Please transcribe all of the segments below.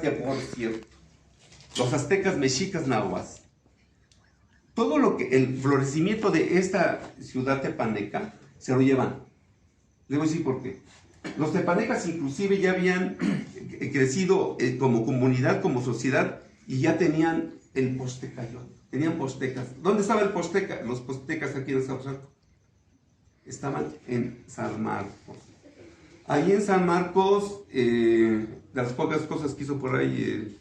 que por cierto, los aztecas, mexicas, nahuas, todo lo que, el florecimiento de esta ciudad tepaneca, se lo llevan. Les voy a decir por qué. Los tepanecas inclusive ya habían crecido como comunidad, como sociedad, y ya tenían el postecayón. Tenían postecas. ¿Dónde estaba el posteca? Los postecas aquí en Azcapotzalco. Estaban en San Marcos. Ahí en San Marcos, de las pocas cosas que hizo por ahí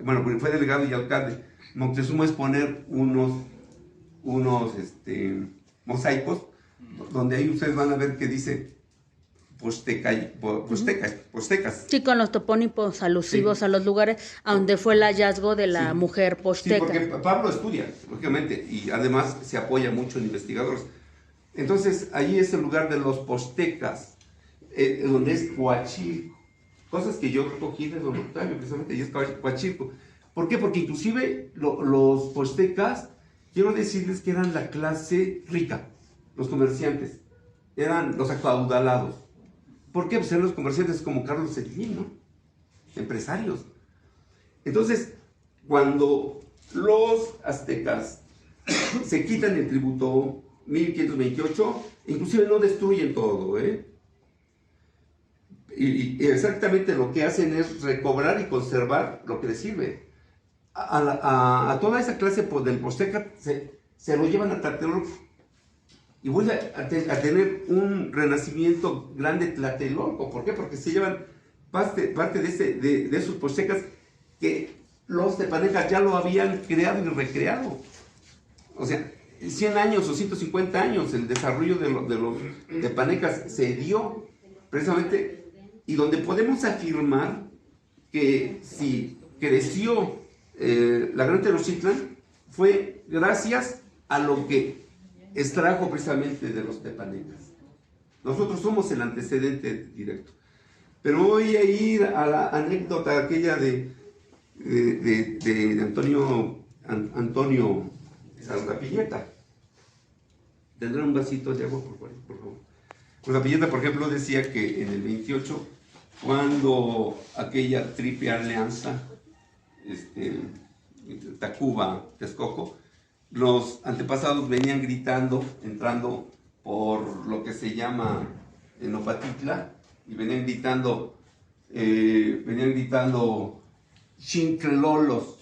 bueno, fue delegado y alcalde Moctezuma, es poner unos mosaicos, donde ahí ustedes van a ver que dice postecas. Sí, con los topónimos alusivos, sí, a los lugares a donde fue el hallazgo de la, sí, mujer posteca. Sí, porque Pablo estudia, lógicamente, y además se apoya mucho en investigadores. Entonces, ahí es el lugar de los postecas, donde es Coachilco. Cosas que yo recogí de Don Octavio, precisamente, y es Coachilco. ¿Por qué? Porque inclusive los postecas, quiero decirles que eran la clase rica, los comerciantes, eran los acaudalados. ¿Por qué? Pues eran los comerciantes como Carlos Slim, ¿no? Empresarios. Entonces, cuando los aztecas se quitan el tributo 1528, inclusive no destruyen todo, y exactamente lo que hacen es recobrar y conservar lo que les sirve. A toda esa clase del posteca se lo llevan a Tlatelolco. Y vuelve a tener un renacimiento grande Tlatelolco. ¿Por qué? Porque se llevan parte de esos postecas que los tepanecas ya lo habían creado y recreado. O sea, 100 años o 150 años el desarrollo de los tepanecas se dio precisamente, y donde podemos afirmar que si creció la Gran Tenochtitlan fue gracias a lo que extrajo precisamente de los tepanecas. Nosotros somos el antecedente directo. Pero voy a ir a la anécdota aquella de Antonio Salgapilleta. ¿Tendrá un vasito de agua, por favor? Salgapilleta, por ejemplo, decía que en el 28, cuando aquella triple alianza, Tacuba, Texcoco, los antepasados venían gritando, entrando por lo que se llama Opatitla, y venían gritando Xintlolos,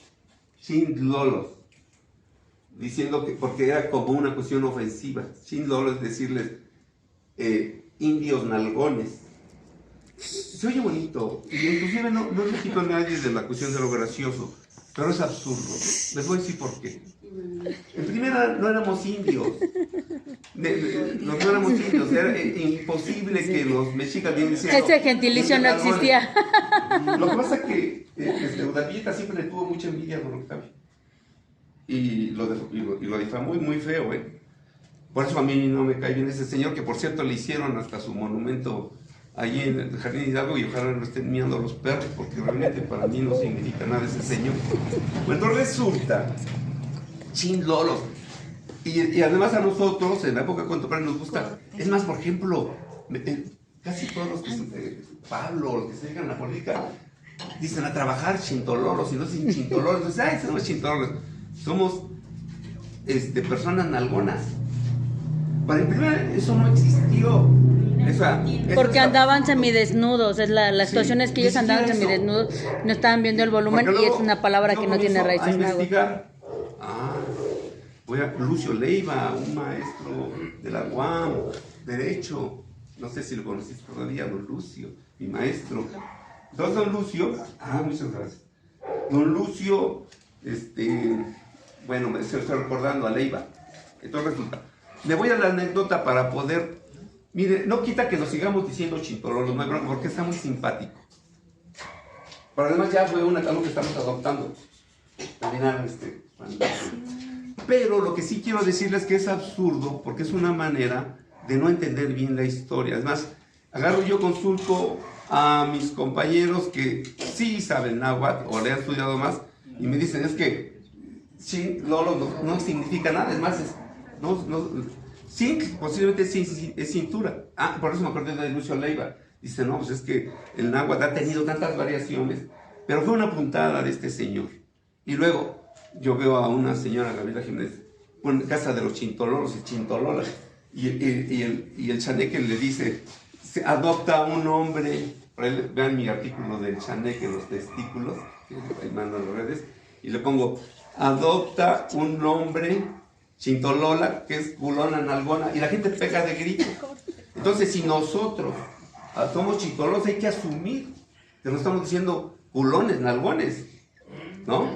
diciendo que, porque era como una cuestión ofensiva. Xintlolos es decirles indios nalgones. Se oye bonito, y inclusive no le quito a nadie de la cuestión de lo gracioso, pero es absurdo. Les voy a decir por qué. En primera, no éramos indios. No éramos indios. Era imposible que los mexicas bien diciendo. Ese gentilicio no existía. Lo que pasa es que Udapilleta siempre le tuvo mucha envidia a Don Octavio. Y lo difamó muy feo, Por eso a mí no me cae bien ese señor, que por cierto le hicieron hasta su monumento allí en el Jardín Hidalgo, y ojalá no estén mirando los perros, porque realmente para mí no significa nada ese señor. Bueno, resulta, Xintlolos, y además a nosotros, en la época contemporánea, nos gusta. Es más, por ejemplo, casi todos los que Pablo, los que se dedican a la política, dicen a trabajar Xintololos, y no sin Xintololos. Entonces, ay, somos Xintololos. Somos personas nalgonas. Para empezar, eso no existió. Porque andaban semidesnudos, la situación, sí, es que ellos andaban semidesnudos, no estaban viendo el volumen, y es una palabra que no tiene raíces en agua. Voy a Lucio Leiva, un maestro de la UAM, Derecho, no sé si lo conociste todavía, don Lucio, mi maestro. Entonces don Lucio, muchas gracias. Don Lucio, bueno, me estoy recordando a Leiva. Entonces resulta, me voy a la anécdota para poder. Mire, no quita que nos sigamos diciendo Xintololos, no hay problema, porque está muy simpático. Pero además ya fue algo que estamos adoptando. También Pero lo que sí quiero decirles es que es absurdo, porque es una manera de no entender bien la historia. Además, yo consulto a mis compañeros que sí saben náhuatl o le han estudiado más, y me dicen, es que Xintlolos no significa nada, es más, posiblemente sí es cintura. Por eso me acordé de Lucio Leiva. Dice, no, pues es que el náhuatl ha tenido tantas variaciones, pero fue una puntada de este señor. Y luego yo veo a una señora, Gabriela Jiménez, en casa de los chintololos y chintololas, y el chaneque le dice, se adopta un hombre, vean mi artículo del chaneque, los testículos, que ahí mando en las redes, y le pongo, adopta un hombre chintolola, que es culona nalgona, y la gente pega de grito. Entonces, si nosotros somos chintololos, hay que asumir que no estamos diciendo culones, nalgones, ¿no?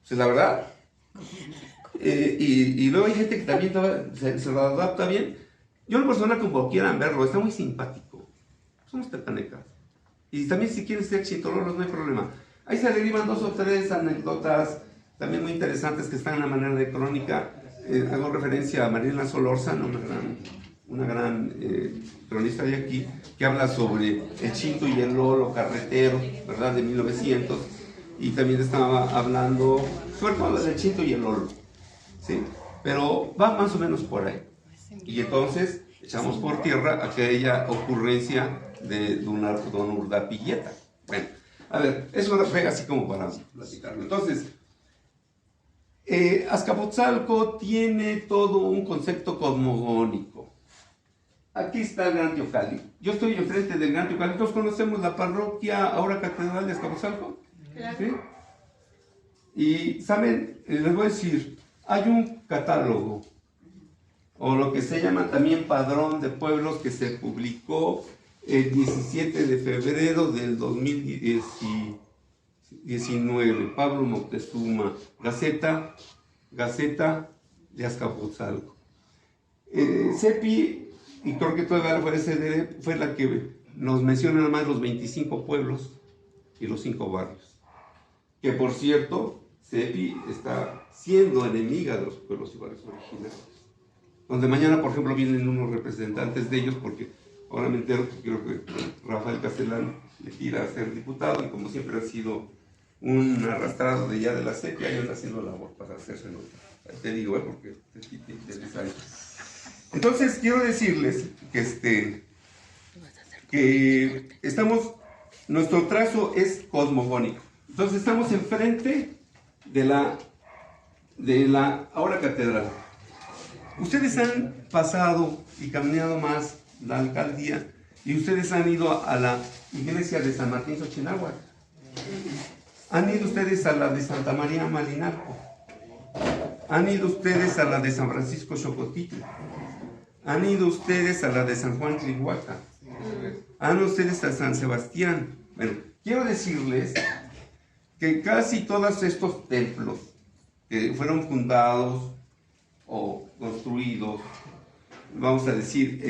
Pues la verdad. Y luego hay gente que también se lo adapta bien. Yo, en persona, como quieran verlo, está muy simpático. Somos tepanecas. Y también, si quieren ser chintololos, no hay problema. Ahí se derivan 2 o 3 anécdotas también muy interesantes que están en la manera de crónica. Hago referencia a Marilena Solórzano, una gran cronista de aquí, que habla sobre el Chinto y el Lolo carretero, ¿verdad?, de 1900, y también estaba hablando sobre todo del Chinto y el Lolo, ¿sí? Pero va más o menos por ahí. Y entonces echamos por tierra aquella ocurrencia de don Urdapilleta. Bueno, a ver, eso pega así como para platicarlo. Entonces, Azcapotzalco tiene todo un concepto cosmogónico. Aquí está el Gran Teocalli. Yo estoy enfrente del Gran Teocalli. ¿Todos conocemos la parroquia, ahora catedral de Azcapotzalco? Claro. ¿Sí? Y, ¿saben? Les voy a decir, hay un catálogo, o lo que se llama también padrón de pueblos, que se publicó el 17 de febrero del 2019, Pablo Moctezuma, Gaceta de Azcapotzalco. CEPI, y creo que todavía fue la que nos menciona nada más los 25 pueblos y los 5 barrios. Que, por cierto, CEPI está siendo enemiga de los pueblos y barrios originarios. Donde mañana, por ejemplo, vienen unos representantes de ellos, porque ahora me entero que creo que Rafael Castellán le tira a ser diputado, y como siempre ha sido un arrastrado de ya de la CEPI, ahí anda haciendo labor para hacerse nota. Te digo, porque te interesa. Entonces, quiero decirles que nuestro trazo es cosmogónico. Entonces, estamos enfrente de la ahora catedral. Ustedes han pasado y caminado más la alcaldía, y ustedes han ido a la iglesia de San Martín Xochinahuac. Han ido ustedes a la de Santa María Malinalco. Han ido ustedes a la de San Francisco Xocotitl. Han ido ustedes a la de San Juan Tlihuaca. Han ido ustedes a San Sebastián. Bueno, quiero decirles que casi todos estos templos que fueron fundados o construidos, vamos a decir,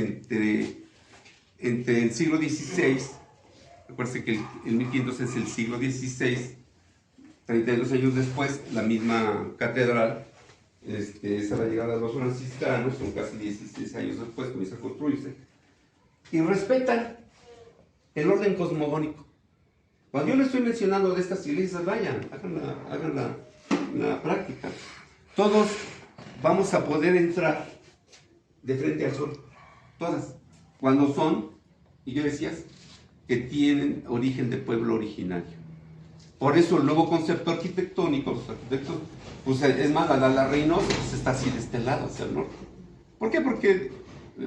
entre el siglo XVI, recuerden que el 1500 es el siglo XVI, 32 años después, la misma catedral, es a la llegada de los franciscanos, son casi 16 años después, comienza a construirse, y respetan el orden cosmogónico. Cuando yo les estoy mencionando de estas iglesias, vayan, hagan la práctica. Todos vamos a poder entrar de frente al sol, todas, cuando son iglesias que tienen origen de pueblo originario. Por eso el nuevo concepto arquitectónico, los arquitectos, pues es más, la Reynosa pues está así de este lado, hacia el norte. ¿Por qué? Porque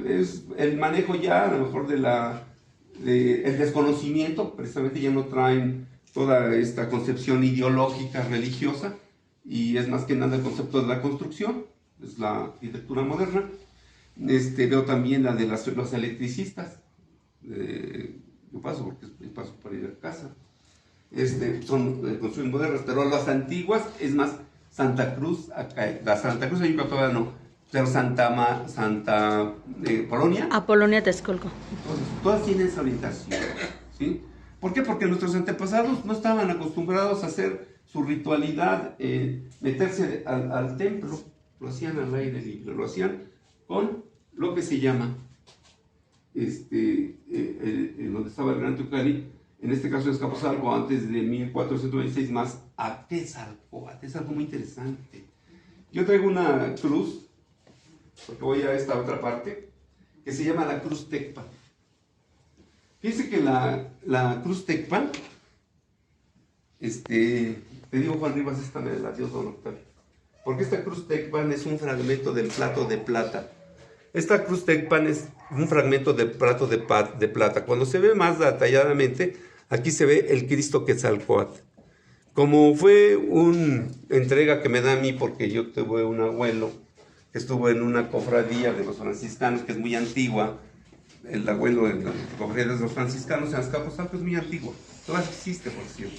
es el manejo ya, a lo mejor, el desconocimiento, precisamente ya no traen toda esta concepción ideológica, religiosa, y es más que nada el concepto de la construcción, es la arquitectura moderna. Veo también la de los electricistas, yo paso para ir a casa, son construcciones modernas, pero las antiguas, es más, Santa Cruz, la Santa Cruz de Yucatán todavía no, pero Santa Polonia. Apolonia Texcoco. Entonces, todas tienen esa orientación, ¿sí? ¿Por qué? Porque nuestros antepasados no estaban acostumbrados a hacer su ritualidad, meterse al templo, lo hacían al aire libre, lo hacían con lo que se llama, donde estaba el Gran Teocalli, en este caso Azcapotzalco, antes de 1426, más Atézalco, muy interesante. Yo traigo una cruz, porque voy a esta otra parte, que se llama la Cruz Tecpa. Fíjense que la cruz Tecpan, te digo Juan Rivas, esta me la dio don Octavio, porque esta cruz Tecpan es un fragmento del plato de plata. Esta cruz Tecpan es un fragmento del plato de plata. Cuando se ve más detalladamente, aquí se ve el Cristo Quetzalcóatl. Como fue una entrega que me da a mí, porque yo tuve un abuelo que estuvo en una cofradía de los franciscanos, que es muy antigua. El abuelo de la cofradía de los franciscanos en Azcapotzalco es muy antiguo. Todavía existe, por cierto.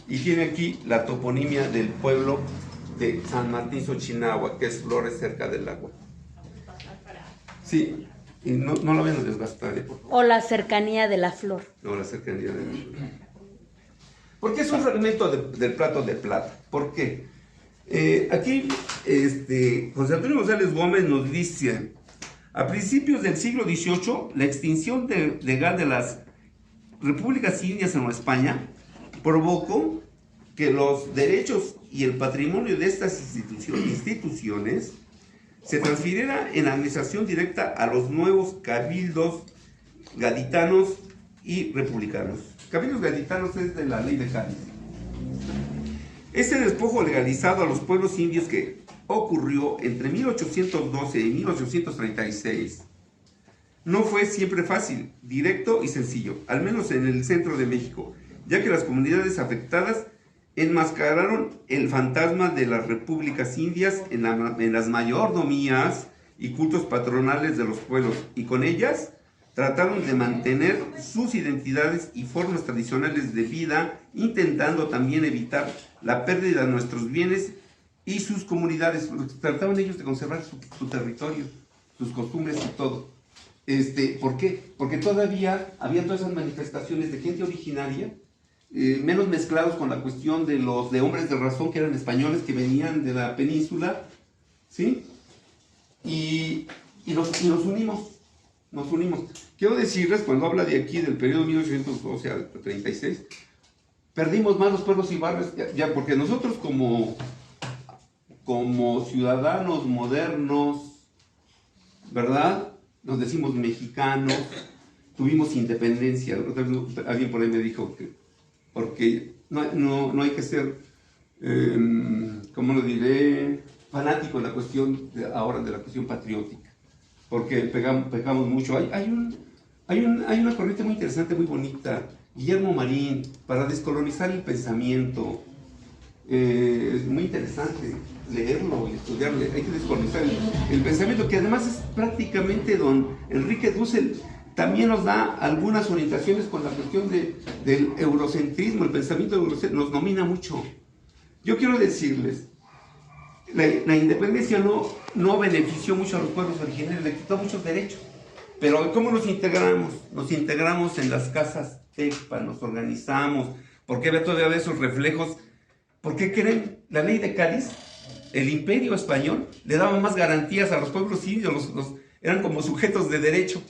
Y tiene aquí la toponimia del pueblo de San Martín Xochitl, que es Flores cerca del agua. Sí, y no la vayan a desgastar, por favor. O la cercanía de la flor. No, la cercanía de la flor. Porque es un fragmento del plato de plata. ¿Por qué? Aquí José Antonio González Gómez nos dice: a principios del siglo XVIII, la extinción legal de las repúblicas indias en España provocó que los derechos y el patrimonio de estas instituciones se transfiriera en administración directa a los nuevos cabildos gaditanos y republicanos. Cabildos gaditanos es de la ley de Cádiz. Este despojo legalizado a los pueblos indios que ocurrió entre 1812 y 1836 no fue siempre fácil, directo y sencillo, al menos en el centro de México, ya que las comunidades afectadas enmascararon el fantasma de las repúblicas indias en las mayordomías y cultos patronales de los pueblos, y con ellas trataron de mantener sus identidades y formas tradicionales de vida, intentando también evitar la pérdida de nuestros bienes y sus comunidades. Trataban ellos de conservar su territorio, sus costumbres y todo. ¿Por qué? Porque todavía había todas esas manifestaciones de gente originaria, menos mezclados con la cuestión de hombres de razón, que eran españoles que venían de la península, ¿sí? Y nos unimos. Nos unimos. Quiero decirles, cuando habla de aquí del periodo 1812 al 36, perdimos más los pueblos y barrios, ya porque nosotros como ciudadanos modernos, ¿verdad? Nos decimos mexicanos, tuvimos independencia. Alguien por ahí me dijo que, porque no hay que ser, ¿cómo lo diré?, fanático en la cuestión ahora de la cuestión patriótica, porque pecamos mucho. Hay una corriente muy interesante, muy bonita, Guillermo Marín, para descolonizar el pensamiento. Es muy interesante leerlo y estudiarlo. Hay que descolonizar el pensamiento, que además es prácticamente don Enrique Dussel. También nos da algunas orientaciones con la cuestión del eurocentrismo. El pensamiento eurocéntrico nos domina mucho. Yo quiero decirles, la independencia no benefició mucho a los pueblos originarios, le quitó muchos derechos. Pero ¿cómo nos integramos? Nos integramos en las casas Tecpan, nos organizamos, porque todavía esos reflejos. ¿Por qué creen? La ley de Cádiz, el imperio español, le daba más garantías a los pueblos indios, eran como sujetos de derecho.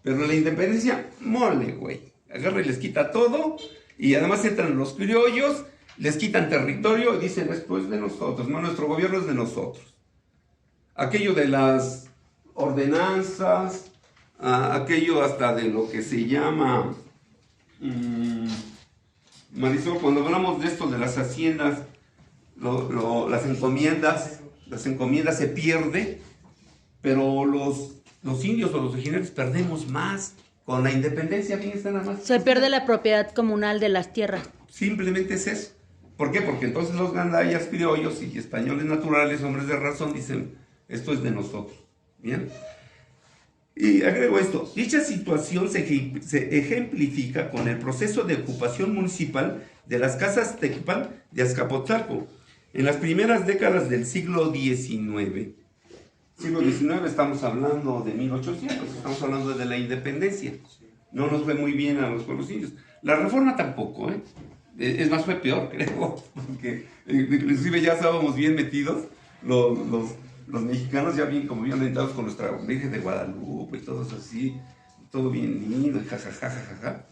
Pero la independencia, mole, güey. Agarra y les quita todo, y además entran los criollos, les quitan territorio y dicen, esto es de nosotros, no, nuestro gobierno es de nosotros. Aquello de las ordenanzas, aquello hasta de lo que se llama, Marisol, cuando hablamos de esto de las haciendas, las encomiendas se pierde, pero los indios o los originarios perdemos más. Con la independencia, fíjense nada más. Se pierde la propiedad comunal de las tierras. Simplemente es eso. ¿Por qué? Porque entonces los gandayas, criollos y españoles naturales, hombres de razón, dicen, esto es de nosotros. ¿Bien? Y agrego esto, dicha situación se ejemplifica con el proceso de ocupación municipal de las casas Tecpan de Azcapotzalco en las primeras décadas del siglo XIX. Siglo XIX, estamos hablando de 1800, estamos hablando de la independencia. No nos fue muy bien a los pueblos indios. La reforma tampoco, ¿eh? Es más, fue peor, creo, porque inclusive ya estábamos bien metidos, los mexicanos ya bien orientados con nuestra Virgen de Guadalupe y todos así, todo bien lindo, jajajajaja.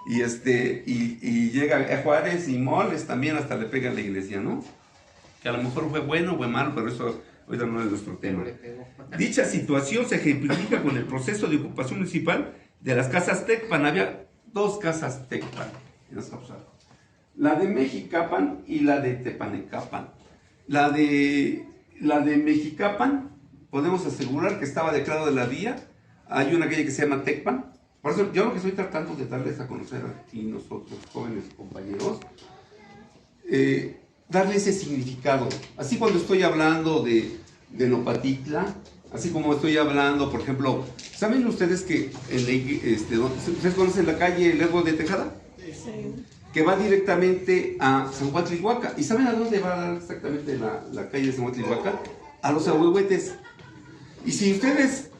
Y llega a Juárez y Moles también hasta le pega a la iglesia, ¿no? Que a lo mejor fue bueno o fue malo, pero eso ahorita no es nuestro tema. Dicha situación se ejemplifica con el proceso de ocupación municipal de las casas Tecpan. Había dos casas Tecpan en Azcapotzalco. La de Mexicapan y la de Tepanecapan. La de Mexicapan, podemos asegurar que estaba declarado de la vía. Hay una calle que se llama Tecpan. Por eso yo lo que estoy tratando de darles a conocer aquí nosotros, jóvenes compañeros, darle ese significado. Así cuando estoy hablando de Nopatitla, así como estoy hablando, por ejemplo, ¿saben ustedes que ustedes conocen la calle Lerdo de Tejada? Sí. Que va directamente a San Juan Tlihuaca. ¿Y saben a dónde va exactamente la calle de San Juan Tlihuaca? A los Ahuehuetes. Y si ustedes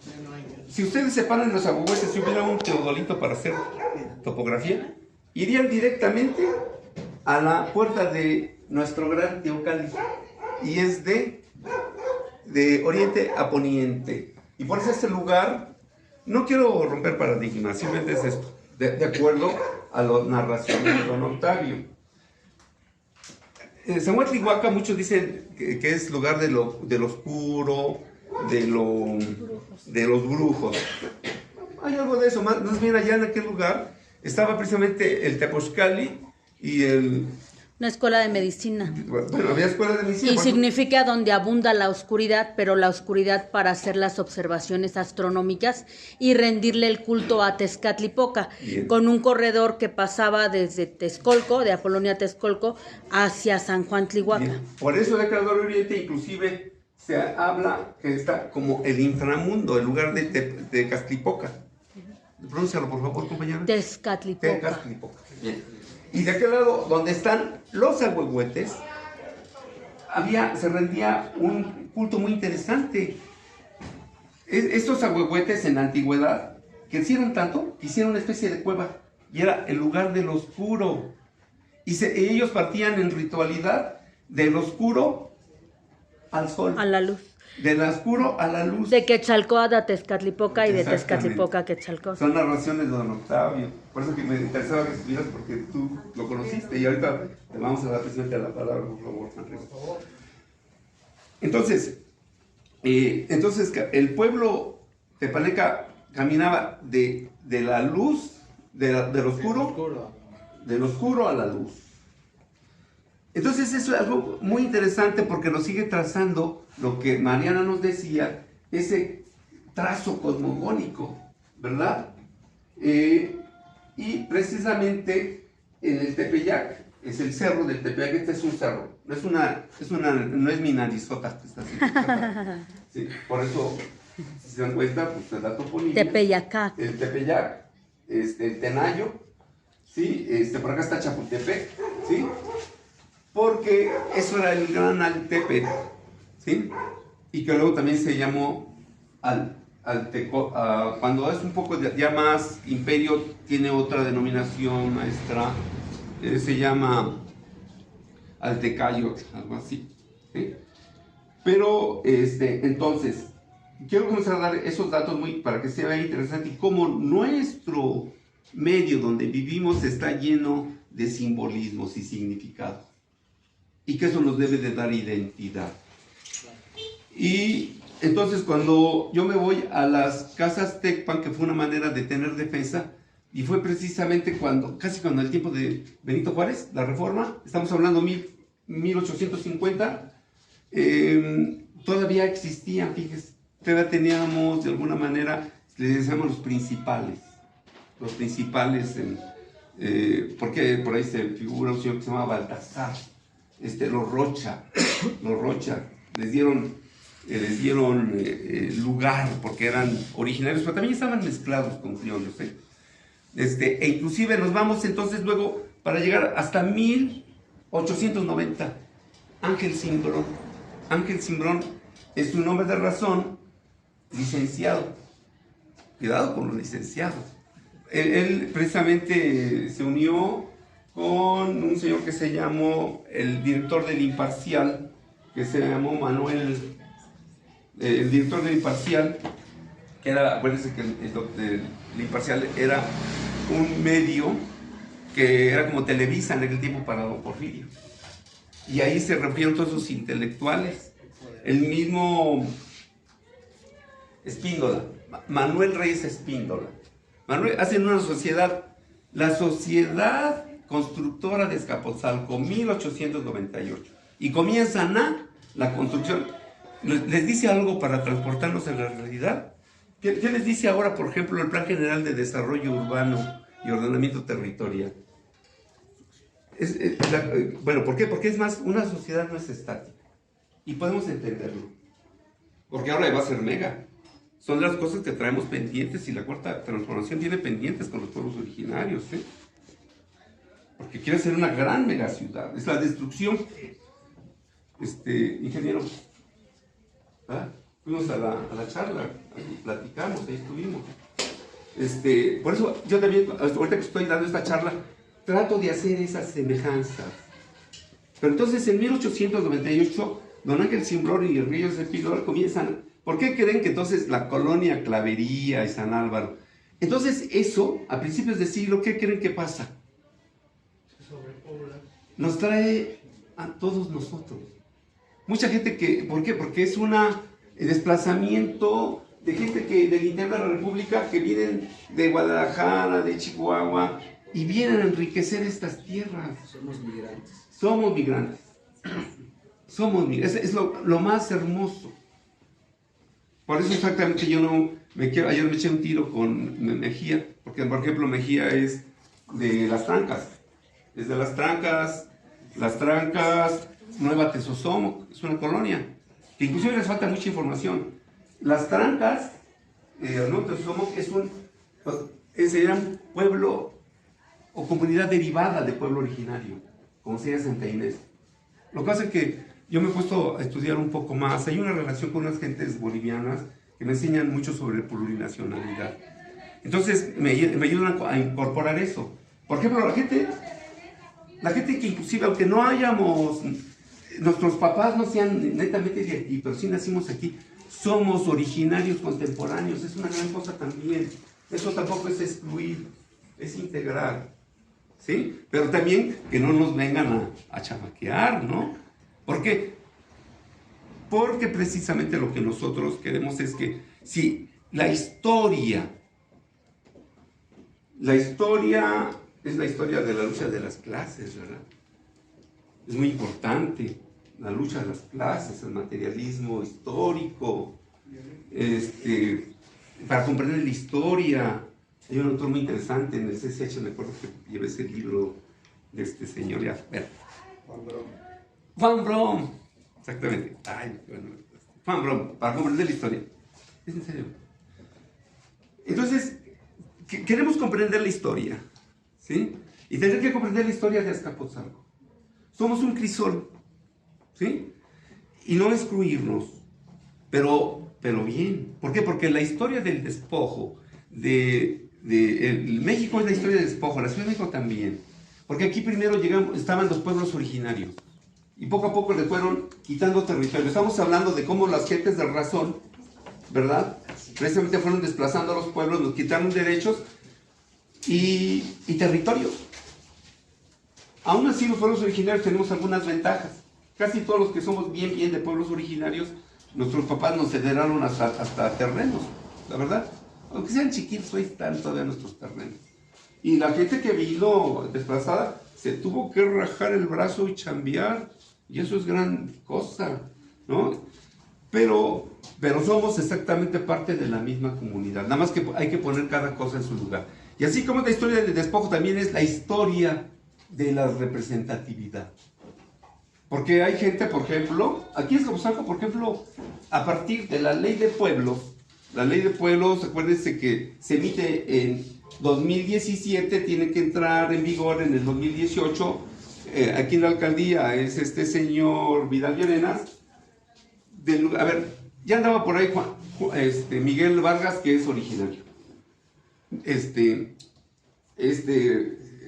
se paran en los Ahuehuetes, si hubiera un teodolito para hacer topografía, irían directamente a la puerta de nuestro gran Teocalli. Y es de oriente a poniente. Y por eso este lugar, no quiero romper paradigmas, simplemente es esto, de acuerdo a las narraciones de don Octavio. San Juan Tlihuaca, muchos dicen que es lugar de lo oscuro, de los brujos. Hay algo de eso, más bien allá en aquel lugar estaba precisamente el Tepochcalli y una escuela de medicina. Bueno, había escuela de medicina. Y significa donde abunda la oscuridad, pero la oscuridad para hacer las observaciones astronómicas y rendirle el culto a Tezcatlipoca, con un corredor que pasaba desde Texcolco, de Apolonia Texcolco, hacia San Juan Tlihuaca. Bien. Por eso el Corredor Oriente inclusive se habla que está como el inframundo, el lugar de Tezcatlipoca. Pronúncialo, por favor, compañero. Tezcatlipoca. Tezcatlipoca. Bien. Y de aquel lado, donde están los Ahuehuetes, se rendía un culto muy interesante. Estos Ahuehuetes en la antigüedad crecieron tanto que hicieron una especie de cueva, y era el lugar del oscuro. Y ellos partían en ritualidad del oscuro al sol. A la luz. Del oscuro a la luz. De Quetzalcóatl a Tezcatlipoca y de Tezcatlipoca a Quetzalcóatl. Son narraciones de don Octavio. Por eso que me interesaba que estuvieras, porque tú lo conociste. Y ahorita te vamos a dar precisamente la palabra, por favor, Andrés. Entonces, el pueblo tepaneca caminaba de la luz, del oscuro a la luz. Entonces eso es algo muy interesante porque nos sigue trazando lo que Mariana nos decía, ese trazo cosmogónico, ¿verdad? Y precisamente en el Tepeyac, es el cerro del Tepeyac. Este es un cerro, no es mi narizota que está así. Sí, por eso, si se dan cuenta, pues el dato político. Tepeyacac. El Tepeyac, el Tenayo, ¿sí? Por acá está Chapultepec, ¿sí? Porque eso era el gran Altepe, ¿sí? Y que luego también se llamó cuando es un poco ya más imperio, tiene otra denominación maestra, se llama Altecayo, algo así, ¿sí? Pero, entonces, quiero comenzar a dar esos datos para que sea interesante y cómo nuestro medio donde vivimos está lleno de simbolismos y significados. Y que eso nos debe de dar identidad. Y entonces cuando yo me voy a las casas Tecpan, que fue una manera de tener defensa, y fue precisamente casi cuando el tiempo de Benito Juárez, la Reforma, estamos hablando 1850, todavía existían, fíjense, todavía teníamos de alguna manera, les decíamos los principales, porque por ahí se figura un señor que se llama Baltasar, los Rocha les dieron lugar porque eran originarios, pero también estaban mezclados con criollos, e inclusive nos vamos entonces luego para llegar hasta 1890. Ángel Cimbrón es un nombre de razón, licenciado. Cuidado con los licenciados. Él precisamente se unió con un señor que se llamó el director del Imparcial, que se llamó Manuel, el director del Imparcial, que era, acuérdense que el Imparcial era un medio que era como Televisa en aquel tiempo para don Porfirio. Y ahí se reunieron todos esos intelectuales. El mismo Espíndola, Manuel Reyes Espíndola, Manuel, hacen una sociedad, la Sociedad Constructora de Azcapotzalco, 1898, y comienzan la construcción. ¿Les dice algo para transportarnos en la realidad? ¿Qué les dice ahora, por ejemplo, el Plan General de Desarrollo Urbano y Ordenamiento Territorial? Bueno, ¿por qué? Porque es más, una sociedad no es estática. Y podemos entenderlo. Porque ahora va a ser mega. Son las cosas que traemos pendientes, y la Cuarta Transformación tiene pendientes con los pueblos originarios, ¿eh? Porque quiere ser una gran mega ciudad. Es la destrucción. Ingeniero, ¿ah? Fuimos a la charla, ahí platicamos, ahí estuvimos. Por eso yo también, ahorita que estoy dando esta charla, trato de hacer esas semejanzas. Pero entonces en 1898, don Ángel Simbrón y el Ríos de Píldora comienzan. ¿Por qué creen que entonces la colonia Clavería y San Álvaro? Entonces eso, a principios de siglo, ¿qué creen que pasa? Nos trae a todos nosotros. Mucha gente ¿por qué? Porque es un desplazamiento de gente del interior de la República que vienen de Guadalajara, de Chihuahua, y vienen a enriquecer estas tierras. Somos migrantes. Somos migrantes. Es lo más hermoso. Por eso exactamente yo no me quiero. Ayer me eché un tiro con Mejía, porque por ejemplo Mejía es de Las Trancas. Es de Las Trancas, Nueva Tesosomoc, es una colonia, que inclusive les falta mucha información. Las Trancas, Nueva Tesosomoc sería un pueblo o comunidad derivada de pueblo originario, como sería Santa Inés. Lo que pasa es que yo me he puesto a estudiar un poco más. Hay una relación con unas gentes bolivianas que me enseñan mucho sobre plurinacionalidad. Entonces me ayudan a incorporar eso. Por ejemplo, la gente que inclusive, aunque no hayamos, nuestros papás no sean netamente de aquí, pero sí nacimos aquí, somos originarios contemporáneos. Es una gran cosa también. Eso tampoco es excluir, es integrar. ¿Sí? Pero también que no nos vengan a chamaquear, ¿no? ¿Por qué? Porque precisamente lo que nosotros queremos es que si la historia es la historia de la lucha de las clases, ¿verdad? Es muy importante la lucha de las clases, el materialismo histórico, para comprender la historia. Hay un autor muy interesante en el CCH, me acuerdo que llevé ese libro de este señor, Juan Brom, exactamente. Juan Brom, para comprender la historia. Es en serio. Entonces, queremos comprender la historia, ¿sí? Y tener que comprender la historia de Azcapotzalco. Somos un crisol, ¿sí? Y no excluirnos, pero bien. ¿Por qué? Porque la historia del despojo, México es la historia del despojo, la Ciudad de México también. Porque aquí primero estaban los pueblos originarios. Y poco a poco le fueron quitando territorio. Estamos hablando de cómo las gentes de razón, ¿verdad? Precisamente fueron desplazando a los pueblos, nos quitaron derechos y territorios. Aún así, los pueblos originarios tenemos algunas ventajas. Casi todos los que somos bien de pueblos originarios, nuestros papás nos heredaron hasta terrenos, la verdad. Aunque sean chiquitos, ahí están todavía nuestros terrenos. Y la gente que vino desplazada se tuvo que rajar el brazo y chambear. Y eso es gran cosa, ¿no? Pero somos exactamente parte de la misma comunidad. Nada más que hay que poner cada cosa en su lugar. Y así como la historia del despojo también es la historia de la representatividad. Porque hay gente, por ejemplo, aquí en Azcapotzalco, por ejemplo, a partir de la ley de pueblos, acuérdense que se emite en 2017, tiene que entrar en vigor en el 2018. Aquí en la alcaldía es este señor Vidal Llerenas. Ya andaba por ahí Miguel Vargas, que es originario.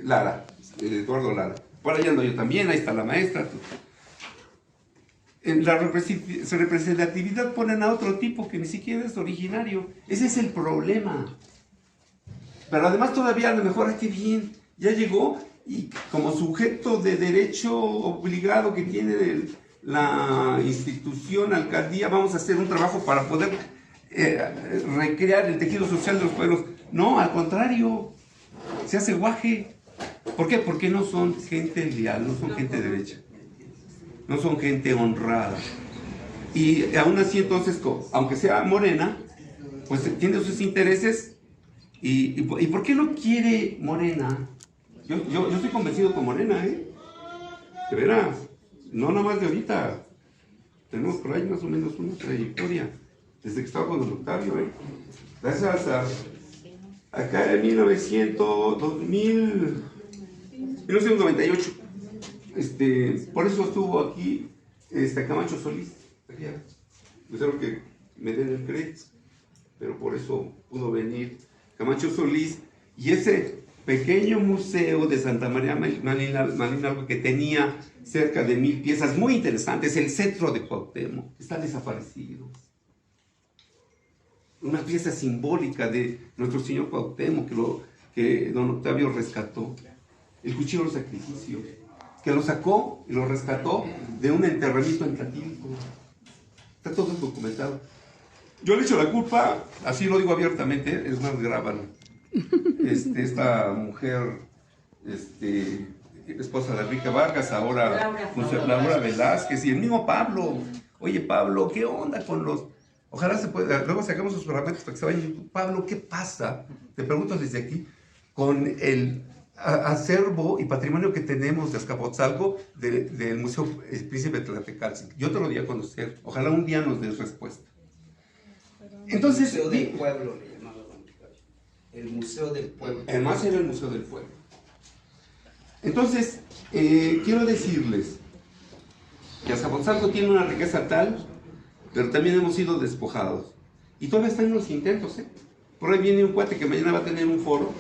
Lara, Eduardo Lara. Por allá ando yo también, ahí está la maestra. En la representatividad ponen a otro tipo que ni siquiera es originario. Ese es el problema. Pero además todavía a lo mejor aquí bien, ya llegó y como sujeto de derecho obligado que tiene la institución, alcaldía, vamos a hacer un trabajo para poder recrear el tejido social de los pueblos. No, al contrario, se hace guaje. ¿Por qué? Porque no son gente leal, no son gente derecha, no son gente honrada. Y aún así entonces, aunque sea Morena, pues tiene sus intereses. ¿Y por qué no quiere Morena? Yo estoy convencido con Morena, ¿eh? De veras, no nada más de ahorita. Tenemos por ahí más o menos una trayectoria, desde que estaba con don Octavio, ¿eh? Gracias a acá en 1998. Por eso estuvo aquí Camacho Solís. Yo sé que me den el crédito, pero por eso pudo venir Camacho Solís. Y ese pequeño museo de Santa María Malinalgo, que tenía cerca de 1000 piezas muy interesantes, el centro de Cuauhtémoc, está desaparecido. Una pieza simbólica de nuestro señor Cuauhtémoc que don Octavio rescató, el cuchillo de sacrificio, que lo sacó y lo rescató de un enterramiento en Tlatilco. Está todo documentado. Yo le echo la culpa, así lo digo abiertamente, es más, grábalo. Esta mujer, esposa de Enrique Vargas, ahora Laura Velázquez, y el mismo Pablo. Oye, Pablo, ¿qué onda con los...? Ojalá se pueda, luego sacamos sus fragmentos para que se vayan en YouTube. Pablo, ¿qué pasa? Te pregunto desde aquí, con el acervo y patrimonio que tenemos de Azcapotzalco del Museo Príncipe de Tlaltecaltecutli. Yo te lo di a conocer, ojalá un día nos des respuesta. Entonces, el Museo del Pueblo le llamaba don Ricardo. El Museo del Pueblo. Además era el Museo del Pueblo. Entonces, quiero decirles que Azcapotzalco tiene una riqueza tal, pero también hemos sido despojados. Y todavía están los intentos, ¿eh? Por ahí viene un cuate que mañana va a tener un foro,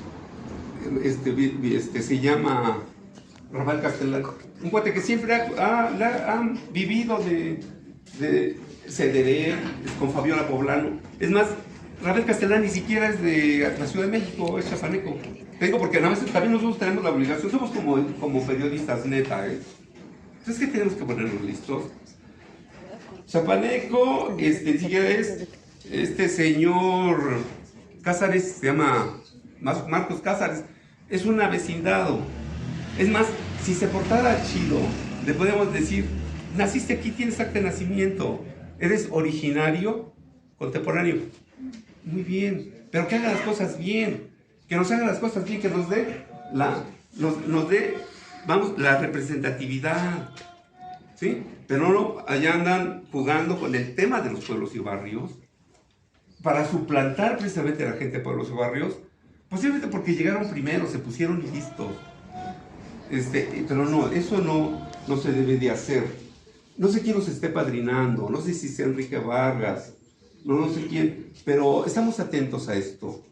se llama Rafael Castellán. Un cuate que siempre ha vivido de Cederé, con Fabiola Poblano. Es más, Rafael Castellán ni siquiera es de la Ciudad de México, es chapaneco. Te digo porque nada más también nosotros tenemos la obligación, somos como periodistas, neta, ¿eh? Entonces, ¿qué tenemos que ponernos listos? Chapaneco, ni siquiera es señor Cázares, se llama Marcos Cázares, es un avecindado. Es más, si se portara chido, le podemos decir, naciste aquí, tienes acta de nacimiento, eres originario, contemporáneo. Muy bien, pero que haga las cosas bien, que nos haga las cosas bien, que nos dé la representatividad. ¿Sí? Pero no, allá andan jugando con el tema de los pueblos y barrios para suplantar precisamente a la gente de pueblos y barrios, posiblemente porque llegaron primero, se pusieron listos. Pero no, eso no se debe de hacer. No sé quién nos esté padrinando, no sé si sea Enrique Vargas, no sé quién, pero estamos atentos a esto.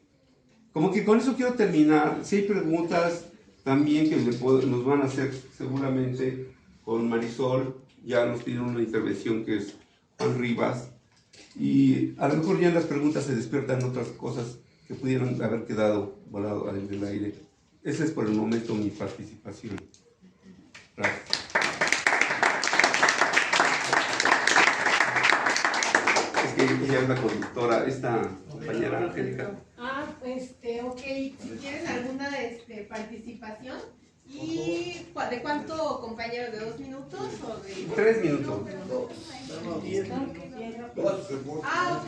Como que con eso quiero terminar. Si hay preguntas también que nos van a hacer seguramente con Marisol, ya nos pidieron una intervención que es Juan Rivas, y a lo mejor ya en las preguntas se despiertan otras cosas que pudieron haber quedado volado en el aire. Esa es por el momento mi participación. Gracias. Es que ella es la conductora, esta compañera Angélica. Ok, si quieres alguna participación. ¿Y de cuánto, compañeros? ¿De 2 minutos o de...? 3 minutos. Ok.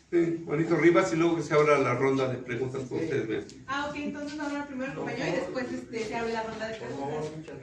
Sí, Juanito Rivas, y luego que se abra la ronda de preguntas por ustedes. Ok, entonces habla primero el compañero y después se abre la ronda de preguntas.